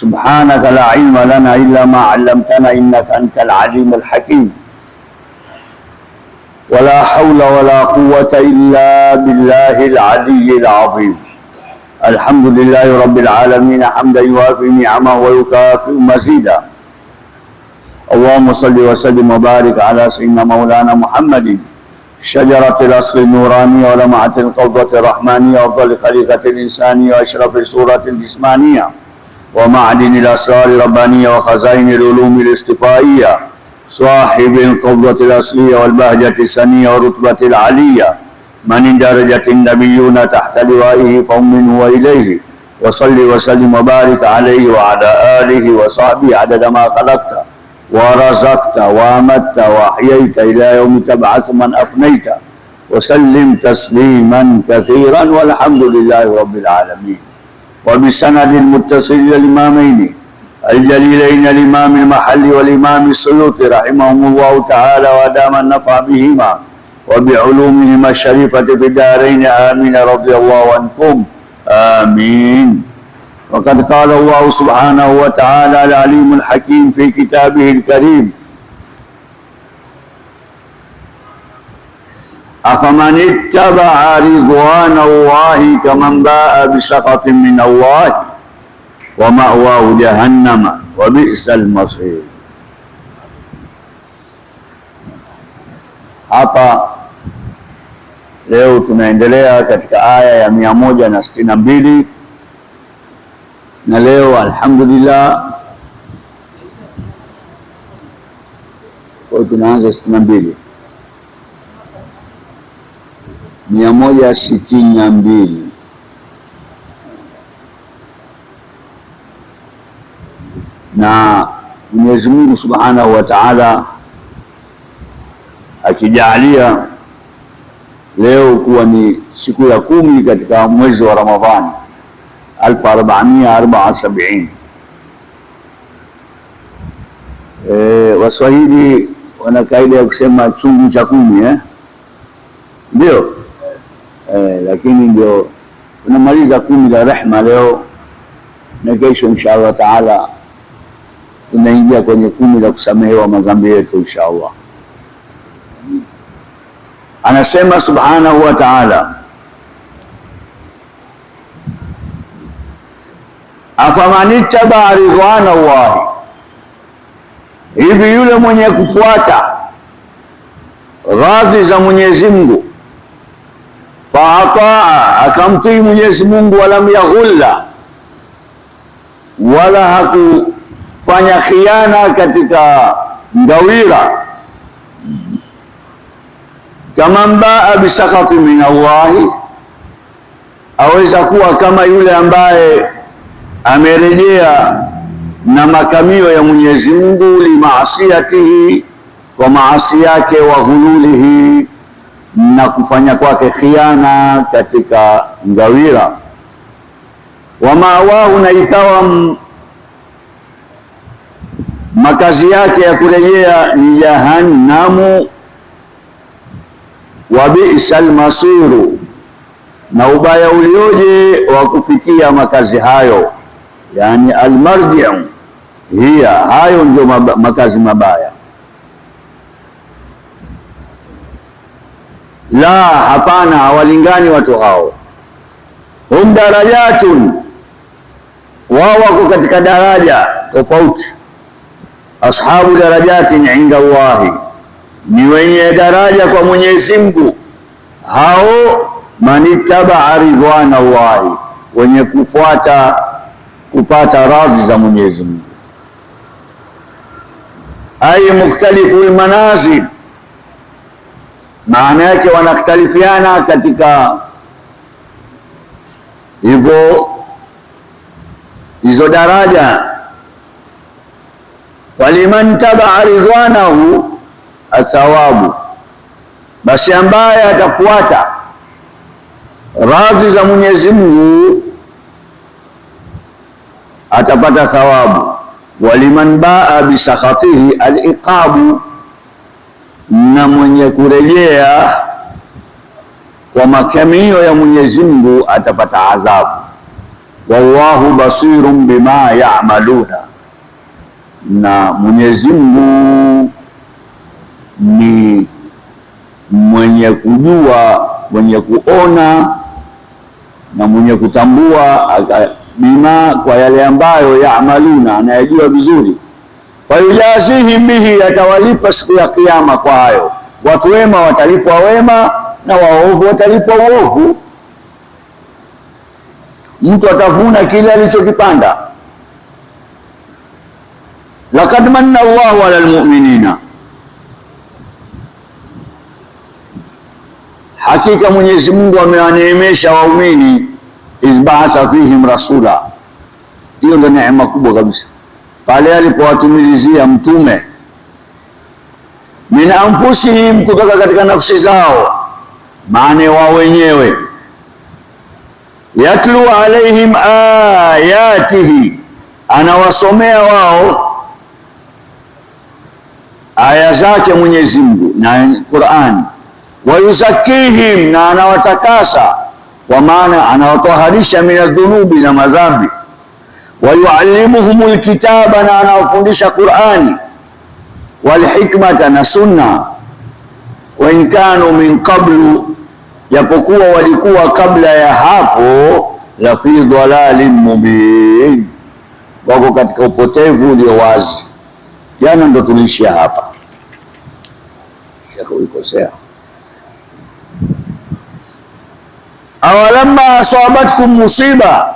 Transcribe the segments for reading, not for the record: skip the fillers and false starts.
سبحانك لا علم لنا إلا ما علمتنا إنك أنت العليم الحكيم ولا حول ولا قوة إلا بالله العلي العظيم. الحمد لله رب العالمين حمدا يوافي نعمه ويكافئ مزيدا. اللهم صل وسلم وبارك على سيدنا مولانا محمد شجرة الأصل النورانية ولمعة القبضة الرحمانية وأفضل خليقة الإنسانية وأشرف الصورة الجسمانية ومعدن الأسرار الربانية وخزائن العلوم الاصطفائية صاحب القبضة الأصلية والبهجة السنية والرتبة العلية من اندرجت النبيون تحت لوائه فهم منه وإليه. وصل وسلم وبارك عليه وعلى آله وصحبه عدد ما خلقت ورزقت وأمت وأحييت إلى يوم تبعث من أفنيت وسلم تسليما كثيرا والحمد لله رب العالمين. وبسند المتصل إلى الإمامين الجليلين الإمام المحلي والإمام السيوطي رحمهم الله تعالى وأدام النفع بهما وبعلومهما الشريفة في الدارين آمين رضي الله عنكم آمين. وقد قال الله سبحانه وتعالى العليم الحكيم في كتابه الكريم: أفمن اتبع رضوان الله كمن باء بسخط من الله ومأواه جهنم وبئس المصير. Hapa leo tunaendelea katika aya ya 162 na leo alhamdulillah kwa tunaanza 62 162 na Mwenyezi Mungu Subhanahu wa Ta'ala akijalia leo kuwa ni siku ya 10 katika mwezi wa Ramadhani 1474. Waswahili wana kaida ya kusema chungu cha 10 ndio lakini ndio tunamaliza 10 la rehma leo na kesho inshallah taala tunaingia kwenye 10 la kusamehewa madhambi yetu inshallah. Anasema subhanahu wa ta'ala, afamanitaba ridwana Allahi, hivi yule mwenye kufuata radhi za Mwenyezi Mungu, faataa, akamtii Mwenyezi Mungu, walam yaghulla, wala hakufanya khiana katika ngawira, kama mbaa bisakhati min Allahi, aweza kuwa kama yule ambaye amerejea na makamio ya Mwenyezi Mungu, limaasiyatihi, kwa maasi yake, wa ghululihi, na kufanya kwake khiana katika ngawira, wa mawahu, na ikawa makazi yake ya kurejea ni jahannamu, wa bi'sal masiru, na ubaya ulioje wa kufikia makazi hayo. Yani almarji'u hiya, hayo ndio makazi mabaya. La, hapana, hawalingani watu hao. Hum darajatun, wao wako katika daraja tofauti. Ashabu darajatin inda Allahi, ni wenye daraja kwa Mwenyezi Mungu hao. Manittabaa ridwana Allahi, wenye kufuata kupata radhi za Mwenyezi Mungu. Ay mukhtalifu almanazil, maana yake wanakhtalifiana katika hivyo hizo daraja. Waliman tabaa ridwanahu athawabu, basi ambaye atafuata radhi za Mwenyezi Mungu atapata thawabu. Waliman baa bisakhatihi aliqabu, na mwenye kurejea kwa makamio ya Mwenyezi Mungu atapata adhabu. wallahu basirun bima ya'maluna, na Mwenyezi Mungu ni mwenye kujua, mwenye kuona na mwenye kutambua bima, kwa yale ambayo ya'maluna, anayajua vizuri. Fayujazihim bihi, atawalipa siku ya Kiyama kwa hayo. Watu wema watalipwa wema na waovu watalipwa uovu. Mtu atavuna kile alichokipanda. Laqad manna Allahu ala almu'minina, hakika Mwenyezi Mungu amewaneemesha waumini. Izba'atha fihim rasula, hiyo ndio neema kubwa kabisa, pale alipowatumilizia mtume. Min anfusihim, kutoka katika nafsi zao, maana wao wenyewe. Yatlu alaihim ayatihi, anawasomea wao aya zake Mwenyezi Mungu na Qur'an. Wa yuzakihim, na anawatakasa, kwa maana anawatoharisha minadhunubi, na madhambi. Wa yuallimuhumul kitaba, na anawafundisha Qur'ani, wal hikmata, na sunna. Wa in kanu min qablu, japokuwa walikuwa kabla ya hapo, la fi dhalalin mubin, wako katika upotevu ulio wazi. Jana ndo tulishia hapa. Shekhe ulikosea. Awalamma asabatkum musiba,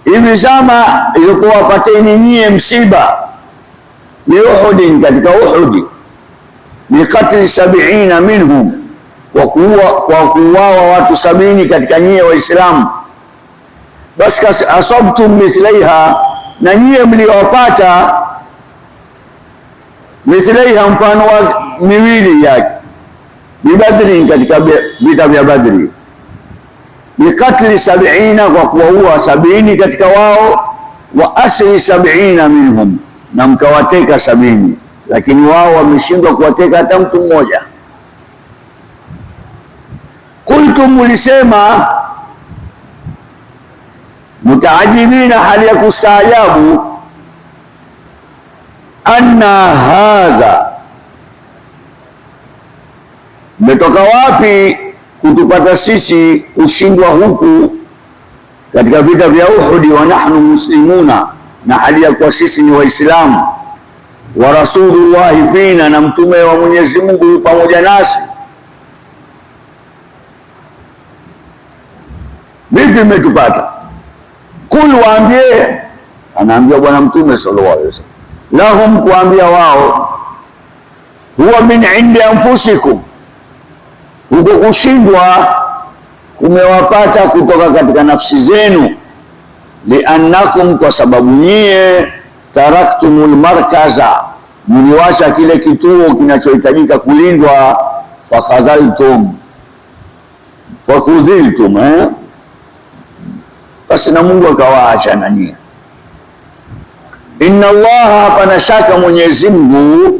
hivi zama ilikuwa wapateni nyie msiba, ni Uhudin, katika Uhudi, ni katli 70 minhum, kwa kuuawa watu 70 katika nyie Waislamu. Basi asabtum mithlaiha, na nyie mliwapata mithlaiha, mfano wa miwili yake, bibadri, katika vita vya Badri. Bikatli 70, kwa kuwaua 70 katika wao, wa asri 70 minhum, na mkawateka 70, lakini wao wameshindwa kuwateka hata mtu mmoja. Qultum, mulisema, mutaajibina, hali ya kustaajabu, anna hadha, mmetoka wapi kutupata sisi kushindwa huku katika vita vya Uhudi, wa nahnu muslimuna, na hali ya kuwa sisi ni Waislamu, wa rasulullahi fina, na mtume wa Mwenyezi Mungu pamoja nasi. Vipi mmetupata? Kul, waambie, anaambia bwana mtume sallallahu alaihi wasallam, lahum, kuambia wao, huwa min indi anfusikum, huko kushindwa kumewapata kutoka katika nafsi zenu. Liannakum, kwa sababu nyie, taraktumul markaza, mliwacha kile kituo kinachohitajika kulindwa. Fakhadhaltum, fakhudhiltum, basi na Mungu akawaacha na nyie. Inna Allaha, hapana shaka Mwenyezi Mungu,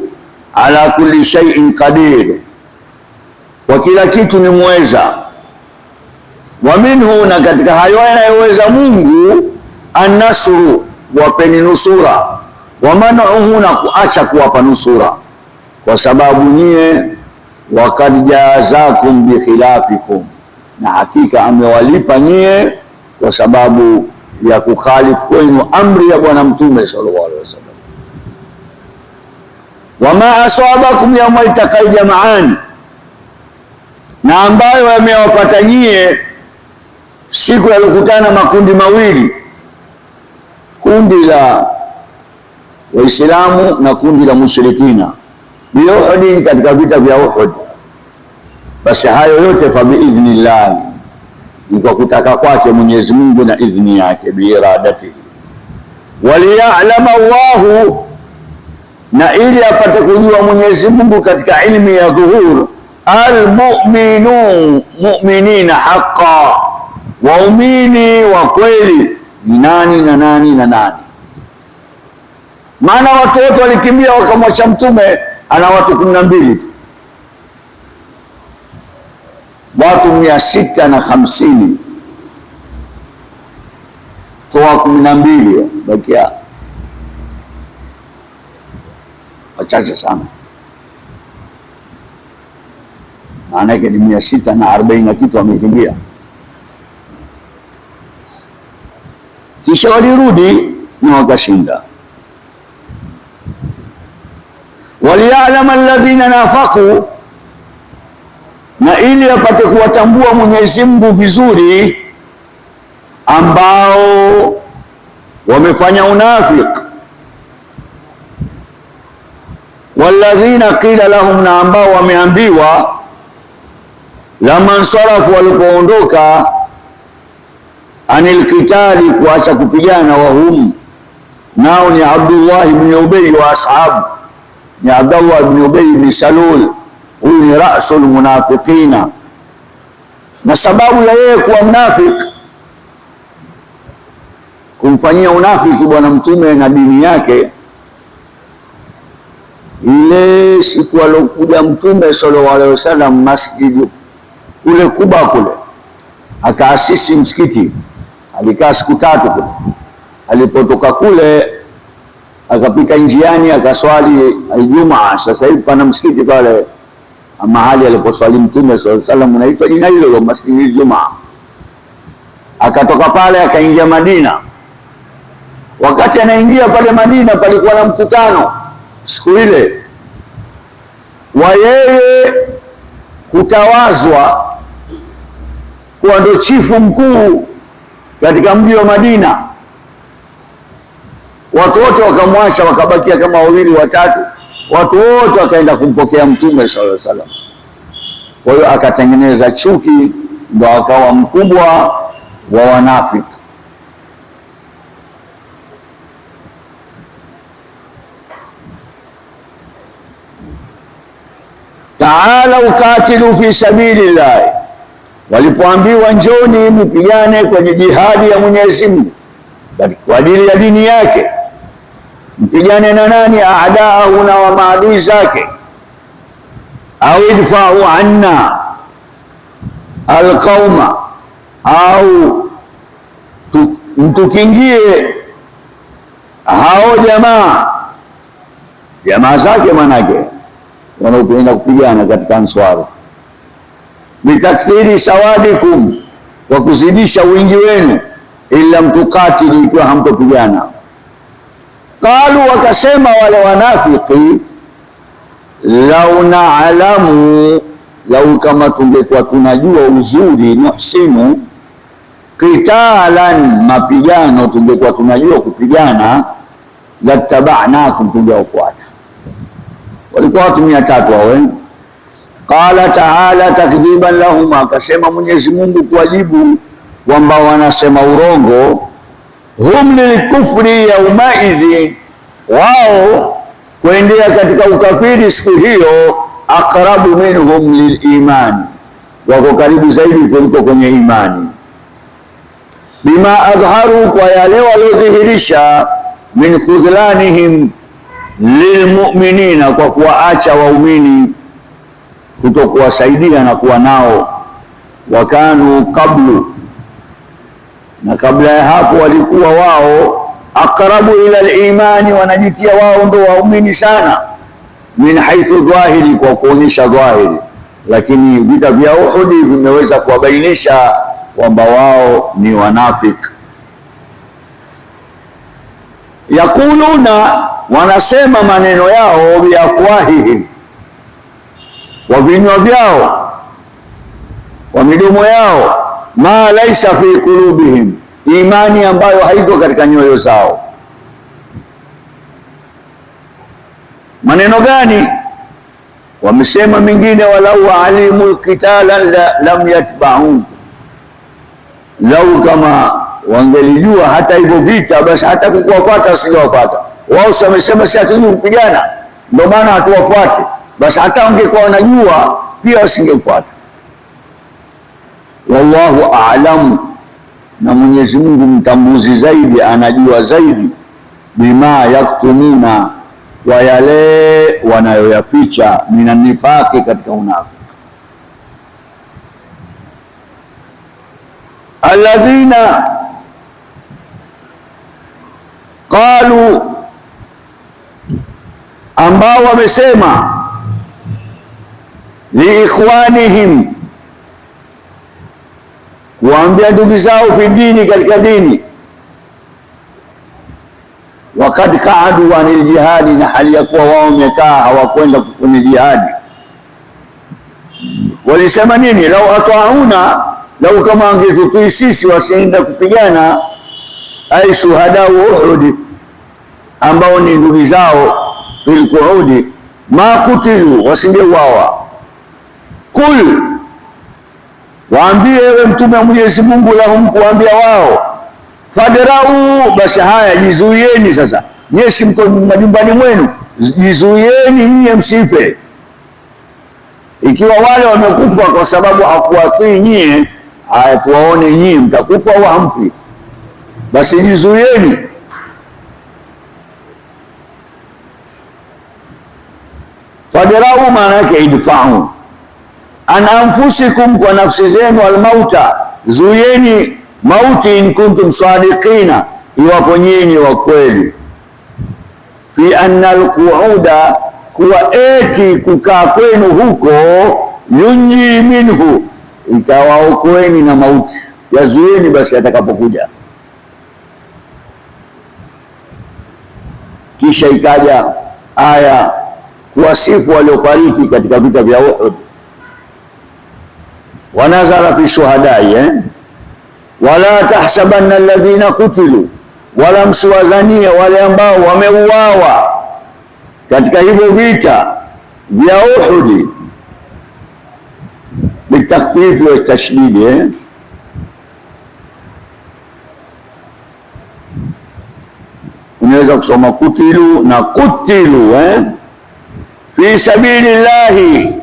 ala kulli shay'in qadir, kwa kila kitu ni mweza. Wa minhu, na katika hayo yanayoweza Mungu, an-nasru, wapeni nusura, wa man'uhu, na kuacha kuwapa nusura, kwa sababu nyie, wakad jazakum bi khilafikum, na hakika amewalipa nyie kwa sababu ya kukhalifu kwenu amri ya bwana mtume sallallahu alaihi wasallam. Wama asabakum yawma iltaqal jam'an, na ambayo yamewapata nyie siku yalikutana makundi mawili, kundi la Waislamu na kundi la mushrikina, bi Uhud, katika vita vya Uhud. Basi hayo yote fa biidhnillah, ni kwa kutaka kwake Mwenyezi Mungu na idhni yake, biiradatihi. Waliya'lama Allahu, na ili apate kujua Mwenyezi Mungu katika ilmu ya dhuhur, almu'minun, mu'minina haqqan, waumini wa kweli ni nani na nani na nani. Maana watu wote walikimbia wakamwacha mtume, ana watu 12 tu. watu 650, toa 12 bakia wachache sana, maana yake ni 640 na kitu wamekimbia. Kisha walirudi na wakashinda. Waliya'lama alladhina nafaqu, na ili apate kuwatambua Mwenyezi Mungu vizuri ambao wamefanya unafiki. Walladhina qila lahum, na ambao wameambiwa lamman sarafu, walipoondoka anil qitali, kuacha kupigana. Wahum, nao ni Abdullah ibn Ubay wa ashabu, ni Abdullah ibn Ubay ibn Salul, huyu ni rasul munafiqina. Na sababu ya yeye kuwa mnafiki, kumfanyia unafiki bwana mtume na dini yake, ile siku alokuja mtume sallallahu alaihi wasallam masjid kule Kuba kule, akaasisi msikiti, alikaa siku 3 kule. Alipotoka kule akapita njiani akaswali Ijumaa. Sasa hivi pana msikiti pale mahali aliposwali mtume sallallahu alaihi wasallam, unaitwa jina hilo Masjid Ijumaa. Akatoka pale akaingia Madina. Wakati anaingia pale Madina, palikuwa na mkutano siku ile wa yeye kutawazwa kuwa ndo chifu mkuu katika mji wa Madina. Watu wote wakamwacha, wakabakia kama 2 watatu. Watu wote wakaenda kumpokea mtume sallallahu alaihi wasallam. Kwa hiyo akatengeneza chuki, ndo akawa mkubwa wa wanafiki. Taala ukatilu fi sabilillah, walipoambiwa njoni mpigane kwenye jihadi ya Mwenyezi Mungu kwa ajili ya dini yake. Mpigane na nani? Aadaahu, na wa maadui zake. Au idfa'u anna alqauma, au mtukingie hao jamaa zake, manake wanaopenda kupigana katika Answari. Bitakthiri sawadikum, kwa kuzidisha wingi wenu. Illa mtukatili, ikiwa hamtopigana. Qalu, wakasema wale wanafiki, lau na'lamu, lau kama tungekuwa tunajua uzuri, nuhsinu qitalan, mapigano, tungekuwa tunajua kupigana, lattaba'nakum, tungewafuata. Walikuwa watu 300 hao. Qala ta'ala takdhiban lahum, akasema Mwenyezi Mungu kuwajibu kwamba wanasema urongo. Hum lilkufri yaumaidhi, wao kuendea katika ukafiri siku hiyo. Aqrabu minhum lilimani, wako karibu zaidi kuliko kwenye imani. Bima adharu, kwa yale waliodhihirisha. Min khudhlanihim lilmu'minina, kwa kuwaacha waumini kutokuwasaidia na kuwa nao. Wakanu qablu, na kabla ya hapo walikuwa wao aqrabu ila al-imani, wanajitia wao ndo waumini sana. Min haithu dhahiri, kwa kuonyesha dhahiri, lakini vita vya Uhud vimeweza kuwabainisha kwamba wao ni wanafiki. Yakuluna, wanasema maneno yao, biafwahihim, wa vinywa vyao, wa midomo yao, ma laisa fi qulubihim, imani ambayo haiko katika nyoyo zao. Maneno gani? Wamesema mingine, walau alimul qitala lam yatba'un, lau kama wangelijua hata hivyo vita, basi hata kukuwafuata singewafuata. Wao wamesema si hatujui kupigana, ndio maana hatuwafuati. Basi hata wangekuwa wanajua pia wasingefuata. Wallahu a'lam, na Mwenyezi Mungu mtambuzi zaidi, anajua zaidi. Bima yaktumuna, wa yale wanayoyaficha. Mina nifaki, katika unafiki. alladhina qalu, ambao wamesema liikhwanihim, kuambia ndugu zao fi dini, katika dini, wakad qaadu anil jihadi, na hali ya kuwa wao wamekaa hawakwenda kwenye jihadi. Walisema nini? Lau atwauna, lau kama wangetutii sisi wasienda kupigana, ai shuhada Uhud, ambao ni ndugu zao fil qu'udi, ma kutilu, wasingeuawa. Kul, waambie ewe Mtume wa Mwenyezi Mungu, lahum, kuambia wao, fadrau, basi haya jizuieni sasa, nyesi mko majumbani mwenu, jizuieni nyie msife. Ikiwa wale wamekufa kwa sababu hakuwatii nyie, haya tuwaone nyie mtakufa au hamfi, basi jizuieni. Fadrau maana yake idfa'u an anfusikum, kwa nafsi zenu, almauta, zuieni mauti, in kuntum sadiqina, iwapo nyinyi wa kweli, fi anna alqu'uda, kuwa eti kukaa kwenu huko, yunji minhu, itawaokoeni na mauti, yazuieni basi atakapokuja. Kisha ikaja aya kuwasifu waliofariki katika vita vya Uhud, wanazara fi shuhadai, wala tahsabanna alladhina kutilu, wala msiwazania wale ambao wameuawa katika hivyo vita vya Uhud, bitakhfifi wa tashdidi, unaweza kusoma kutilu na kutilu, fi sabilillahi,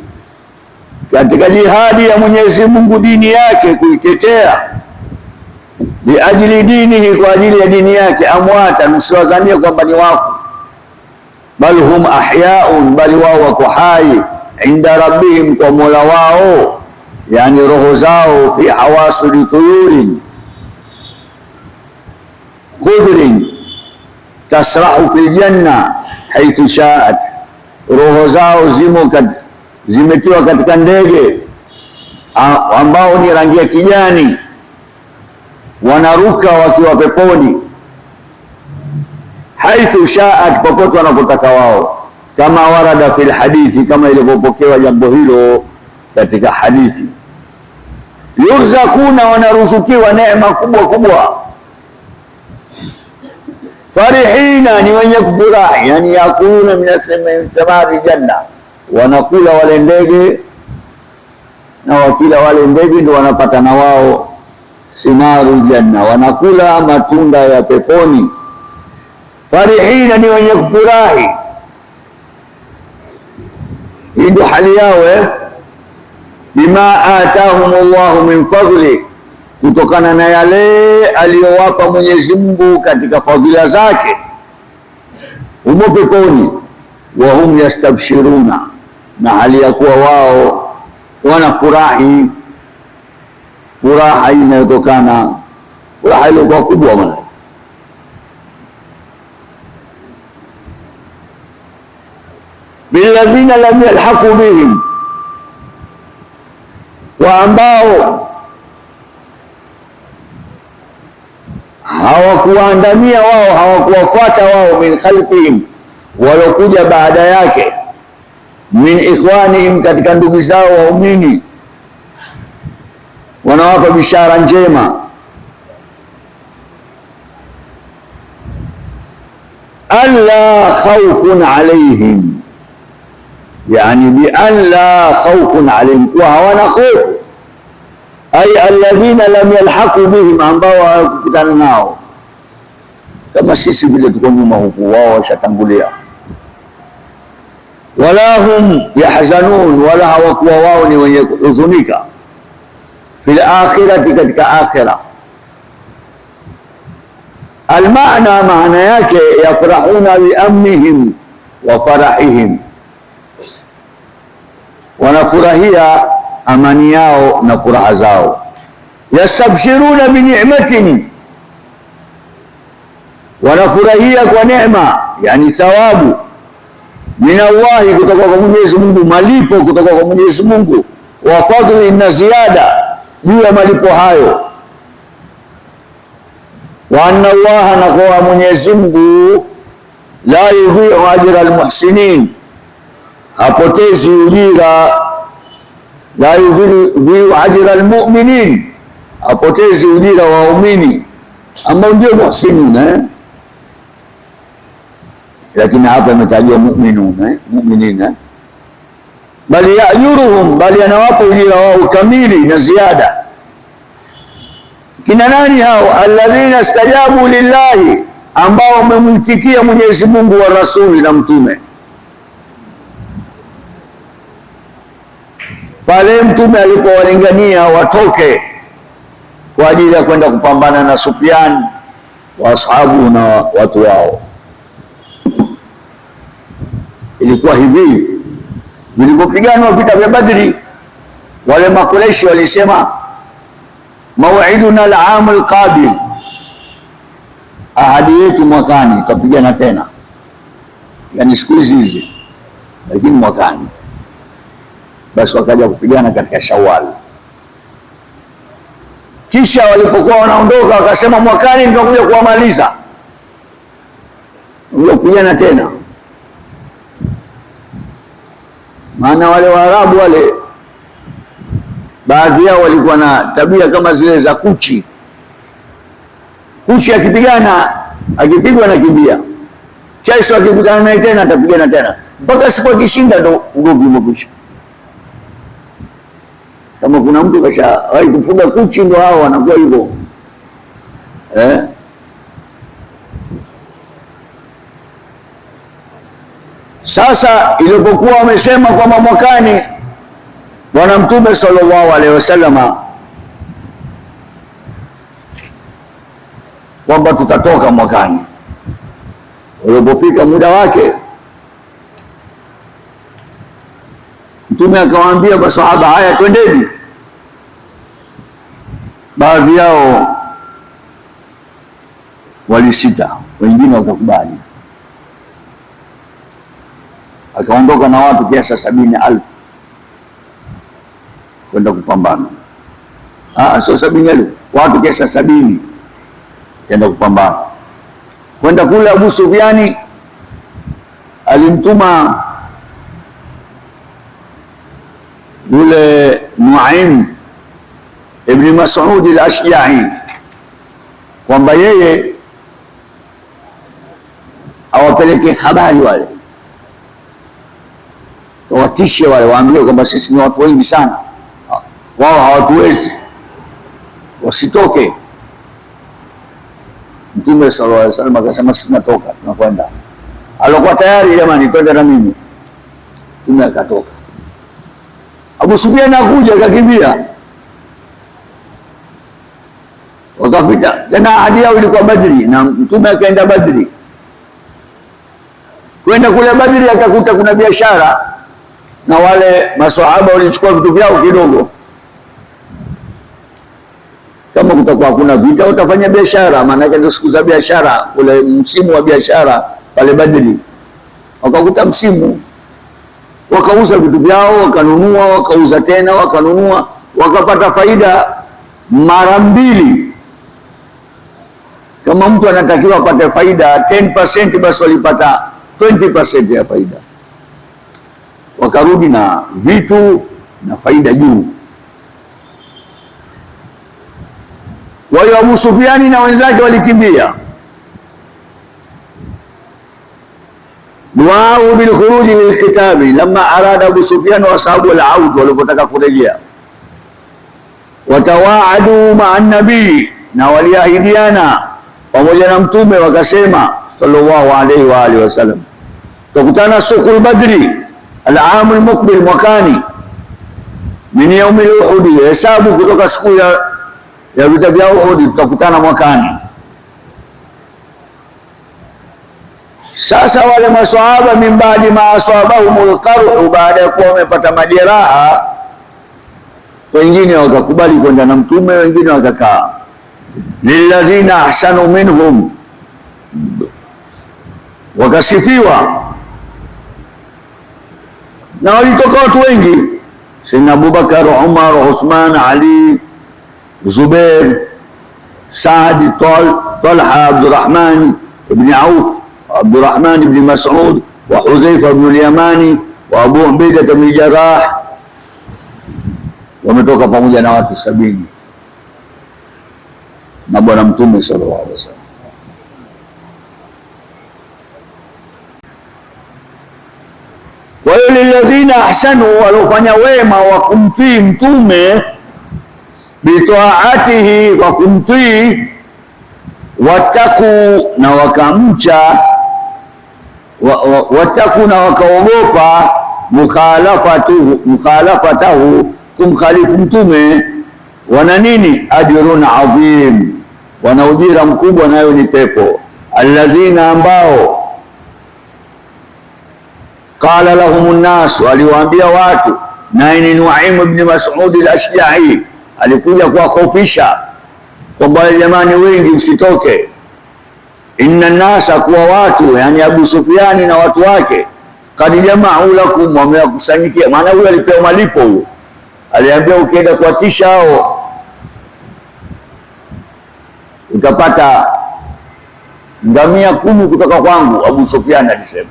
katika jihadi ya Mwenyezi Mungu, dini yake kuitetea, biajli dinihi, kwa ajili ya dini yake, amwata, msiwadhanie kwamba ni wafu, bal hum ahyaun, bali wao wako hai, inda rabbihim, kwa Mola wao, yani roho zao, fi hawasili tuyurin khudrin tasrahu fil janna haithu shaat, roho zao zimetiwa katika ndege ambao ni rangi ya kijani, wanaruka wakiwa peponi, haithu shaat, popote wanapotaka wao, kama warada fil hadithi, kama ilivyopokewa jambo hilo katika hadithi. Yurzakuna, wanaruzukiwa neema kubwa kubwa, farihina, ni wenye kufurahi, yani yakuluna min samari janna, wanakula wale ndege, na wakila wale ndege ndio wanapata na wao simaru janna, wanakula matunda ya peponi. Farihina, ni wenye kufurahi, hii ndio hali yao, bima atahum Allahu min fadli, kutokana na yale aliyowapa Mwenyezi Mungu katika fadhila zake, umo peponi. Wa hum yastabshiruna, na hali ya kuwa wao wanafurahi, furaha inayotokana, furaha iliyokuwa kubwa mwana. Billadhina lam yalhaqu bihim, wa ambao hawakuwaandamia wao, hawakuwafuata wao, min khalfihim, walokuja baada yake, min ikhwanihim, katika ndugu zao waumini, wanawapa bishara njema. Alla khawfun alayhim, yani bi an la khawfun alayhim, kuwa hawana hofu, ay alladhina lam yalhaqu bihim, ambao hawakutana nao, kama sisi vile tuko nyuma huku, wao washatangulia. Wala hum yahzanun, wala hawakuwa wao ni wenye kuhuzunika, fil akhirati, katika akhira. Almaana, maana yake, yafrahuna bi amnihim wa farahihim, wanafurahia amani yao na furaha zao. yastabshiruna bi ni'matin, wanafurahia kwa neema, yani thawabu, min Allahi, kutoka kwa Mwenyezi Mungu, malipo kutoka kwa Mwenyezi Mungu, wa fadli, na ziada juu ya malipo hayo, wa anna Allaha, na kwa Mwenyezi Mungu, la yudhi'u ajra almuhsinin, hapotezi ujira, la yudhi'u ajra almu'minin, hapotezi ujira wa waumini ambao ndio muhsinin, lakini hapa imetajwa mu'minun, mu'minin, bali ya'juruhum, bali anawapa ujira wao kamili na ziada. Kina nani hao? Alladhina stajabu lillahi, ambao wamemwitikia Mwenyezi Mungu wa rasuli na mtume. Pale mtume alipowalingania watoke kwa ajili ya kwenda kupambana na Sufyan wa ashabu na watu wao, ilikuwa hivi: vilipopiganwa vita vya Badri, wale Makureishi walisema maw'iduna al-aam al-qabil, ahadi yetu mwakani tutapigana tena, yani siku hizi, lakini mwakani. Basi wakaja kupigana katika Shawwal. Kisha walipokuwa wanaondoka wakasema mwakani tutakuja kuwamaliza, ndio kupigana tena. Maana wale Waarabu wale, baadhi yao walikuwa na tabia kama zile za kuchi. Kuchi akipigana, akipigwa na kimbia, kesho akipigana naye tena atapigana tena, mpaka siku akishinda ndo ugomvi umekwisha. Kama kuna mtu kashawahi kufuga kuchi, ndo hao wanakuwa hivyo. Sasa ilipokuwa wamesema kwamba mwakani, Bwana Mtume sallallahu alaihi wasallam kwamba tutatoka mwakani, ulipofika muda wake, Mtume akawaambia masahaba, haya twendeni. Baadhi yao walisita, wengine wakakubali. Akaondoka na watu kiasi 70,000 kwenda kupambana. Sio 70,000, watu kiasi 70 kwenda kupambana. Kwenda kule, Abu Sufyani alimtuma yule Nuaim ibn Mas'ud al-Ashja'i kwamba yeye awapeleke habari wale, watishe wale, waambie kwamba sisi ni watu wengi sana, wao hawatuwezi, wasitoke. Mtume sallallahu alaihi wasallam akasema sinatoka, tunakwenda. Alikuwa tayari, jamani, twende na mimi. Mtume akatoka. Abu Sufyan akuja akakimbia, wakapita tena. Ahadi yao ilikuwa Badri, na Mtume akaenda Badri. Kwenda kule Badri akakuta kuna biashara, na wale maswahaba walichukua vitu vyao kidogo. Kama kutakuwa kuna vita utafanya biashara, maana yake ndio siku za biashara, kule msimu wa biashara pale Badri. Wakakuta msimu, wakauza vitu vyao, wakanunua, wakauza tena, wakanunua, wakapata faida mara mbili. Kama mtu anatakiwa apate faida 10%, basi walipata 20% ya faida, wakarudi na vitu na faida juu. Kwa hiyo Abu Sufyani na wenzake walikimbia. Duau bil khuruji lil kitabi, lamma arada Abu Sufyan wa ashabu al-aud, walipotaka kurejea. Watawaadu ma'an nabii, na waliahidiana pamoja na Mtume, wakasema sallallahu alaihi wa alihi wasallam, tukutana sukul Badri al-aam al-muqbil, mwakani, min yaum al-Uhud, hesabu kutoka siku ya vita vya Uhud, tutakutana mwakani. Sasa wale maswahaba, min baadi ma asabahumul qarhu, baada ya kuwa wamepata majeraha, wengine wakakubali kwenda na mtume, wengine wakakaa. Lilladhina ahsanu minhum, wakasifiwa na walitoka watu wengi, Sayyidina Abubakar, Umar, Uthman, Ali, Zubair, Saad, Talha, Abdurrahman ibn Auf, Abdurrahman ibn Mas'ud, wa Hudhaifa ibn al-Yamani, wa Abu Ubaidah ibn Jarrah, wametoka pamoja na watu 70 na bwana mtume sallallahu alaihi wasallam. Wa lilladhina ahsanu, walofanya wema wa kumtii mtume, bitaatihi, wa kumtii, wataku, na wakamcha, wataku, na wakaogopa, mukhalafatahu, kumkhalifu mtume, wana nini? Ajrun adhim, wana ujira mkubwa, nayo ni pepo. Alladhina, ambao qala lahum nnas, aliwaambia watu, naye ni Nuaim ibn Mas'ud al-Ashja'i, alikuja kuwakhofisha kwamba jamani, wengi msitoke. Inna nasa, kuwa watu, yani Abu Sufyani na watu wake, kad jama'u lakum, wamewakusanyikia. Maana huyo alipewa malipo, huyo aliambia ukienda kuwatisha hao utapata ngamia 10 kutoka kwangu. Abu Sufyan alisema,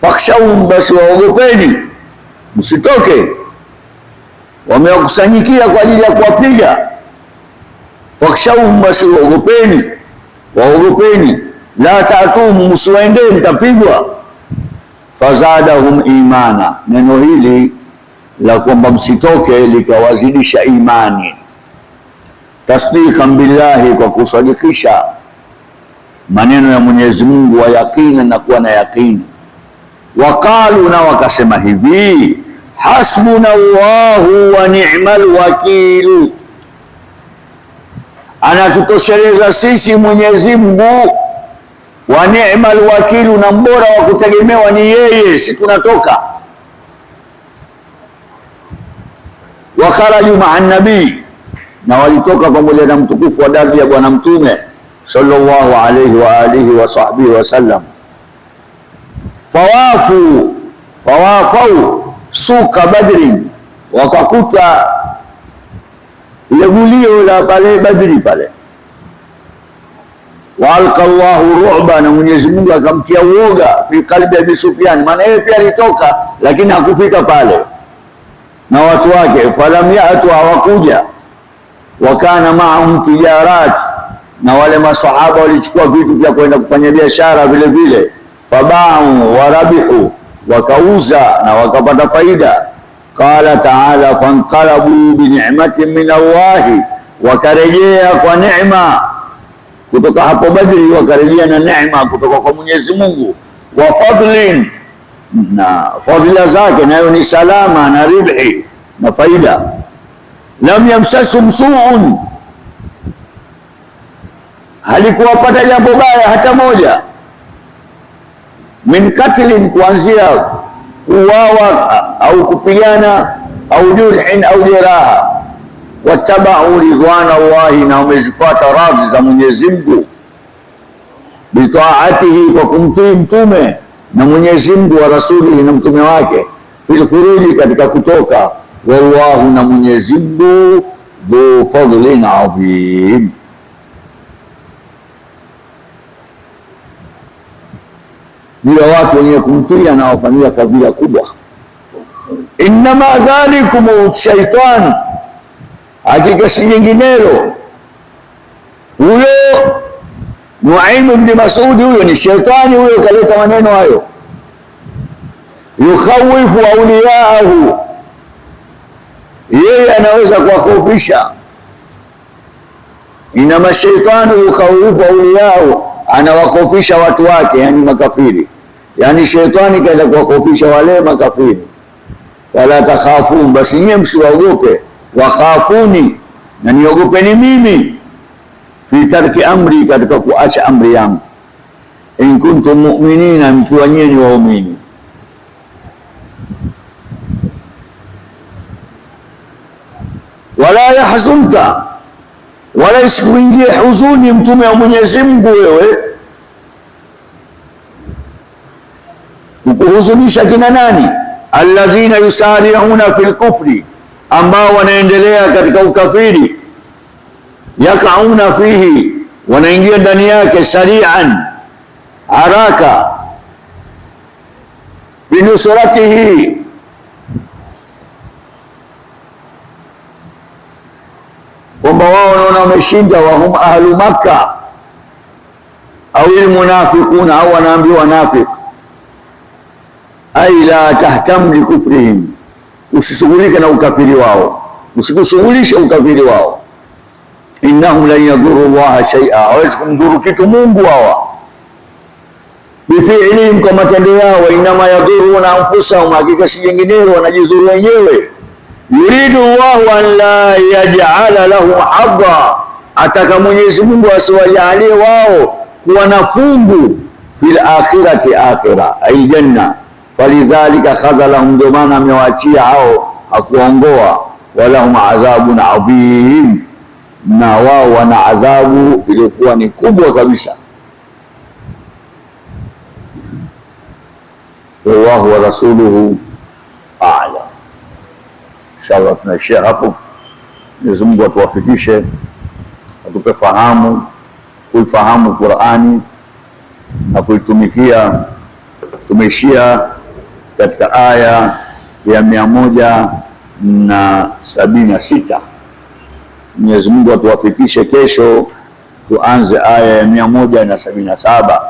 fakhshawhum, basi waogopeni, msitoke, wamewakusanyikia kwa ajili ya kuwapiga. Fakhshawhum, basi waogopeni, la ta'tum, msiwaendee, mtapigwa. Fazadahum imana, neno hili la kwamba msitoke likawazidisha imani. Tasdiqan billahi, kwa kusadikisha maneno ya Mwenyezi Mungu, wa yaqina, na kuwa na yaqini. Waqalu, na wakasema hivi, hasbunallahu wa ni'mal wakilu, anatutosheleza sisi Mwenyezi Mungu, wa ni'mal wakilu, na mbora wa kutegemewa ni yeye, si tunatoka. Wa kharaju ma'a nabii, na walitoka pamoja na mtukufu wa daraja bwana mtume sallallahu alayhi wa alihi wa sahbihi wasallam. Fawafau suka Badri, wakakuta ile gulio la pale Badri pale. Wa alqa Allahu ru'ba, na Mwenyezi Mungu akamtia uoga fi qalbi Abi Sufyan, maana yeye pia alitoka lakini hakufika pale na watu wake. Falam yatu, hawakuja. Wakana ma'ahum tijarat, na wale masahaba walichukua vitu vya kwenda kufanya biashara vile vile. Fabau warabihu, wakauza na wakapata faida. Qala ta'ala, fanqalabu bi ni'matin min Allahi, wakarejea kwa neema kutoka hapo Badri, wakarejea na neema kutoka kwa Mwenyezi Mungu. Wa fadlin, na fadhila zake, nayo ni salama na ribhi na faida. Lam yamsasum su'un, halikuwapata jambo baya hata moja. Min katlin, kuanzia kuuawa au kupigana, au jurhin au jeraha. Wattabau ridwana Allahi, na wamezifuata radhi za Mwenyezi Mungu. Bitaatihi, kwa kumtii mtume na Mwenyezi Mungu, wa rasulihi, na mtume wake. Fil khuruji, katika kutoka. Wallahu, na Mwenyezi Mungu, dhu fadlin adhim, bila watu wenye kumtii na wafanyia fadhila kubwa. Innama dhalikum shaitan, hakika si jinginelo, huyo Nuaim ibn Mas'ud, huyo ni shaitani, huyo kaleta maneno hayo. Yukhawifu awliyaahu, yeye anaweza kuwakhofisha. Inama shaitanu yukhawifu awliyaahu, anawakhofisha watu wake, yani makafiri. Yani shaitani kaenda kuwakhofisha wale makafiri. Wala takhafun, basi nyie msiwaogope. Wakhafuni, na niogopeni mimi. Fi tarki amri, katika kuacha amri yangu. In kuntum mu'minina, mkiwa nyie ni waumini. wala yahzunka, wala isikuingie huzuni mtume wa Mwenyezi Mungu wewe. Ukuhuzunisha kina nani? Alladhina yusari'una fil kufri, ambao wanaendelea katika ukafiri. Yakauna fihi, wanaingia ndani yake. Sari'an, haraka. Binusratihi, kwamba wao wanaona wameshinda. Wahum ahlu Makka au almunafiquna, au wanaambiwa nafiq. Ai la tahtam likufrihim, usishughulike na ukafiri wao, usikushughulishe ukafiri wao. Innahum lan yadurru Allaha shay'a, hawezi kumdhuru kitu Mungu hawa. Bifi'lihim, kwa matendo yao. Wa inama yadurruna anfusahum, hakika si jenginero, wanajidhuru wenyewe. Yuridu Allahu an la yaj'ala lahum hadda, ataka Mwenyezi Mungu asiwajalie wao kuwa na fungu fil akhirati, akhira ay janna. Falidhalika khadhalahum, ndio maana amewaachia hao, hakuongoa. Walahum adhabun adhim, na wao wana adhabu iliyokuwa ni kubwa kabisa. Wallahu wa rasuluhu a'lam. Inshallah tunaishia hapo. Mwenyezi Mungu atuwafikishe, atupe fahamu, kuifahamu Qur'ani na kuitumikia. Tumeishia katika aya ya 176. Mwenyezi Mungu atuwafikishe, kesho tuanze aya ya 177.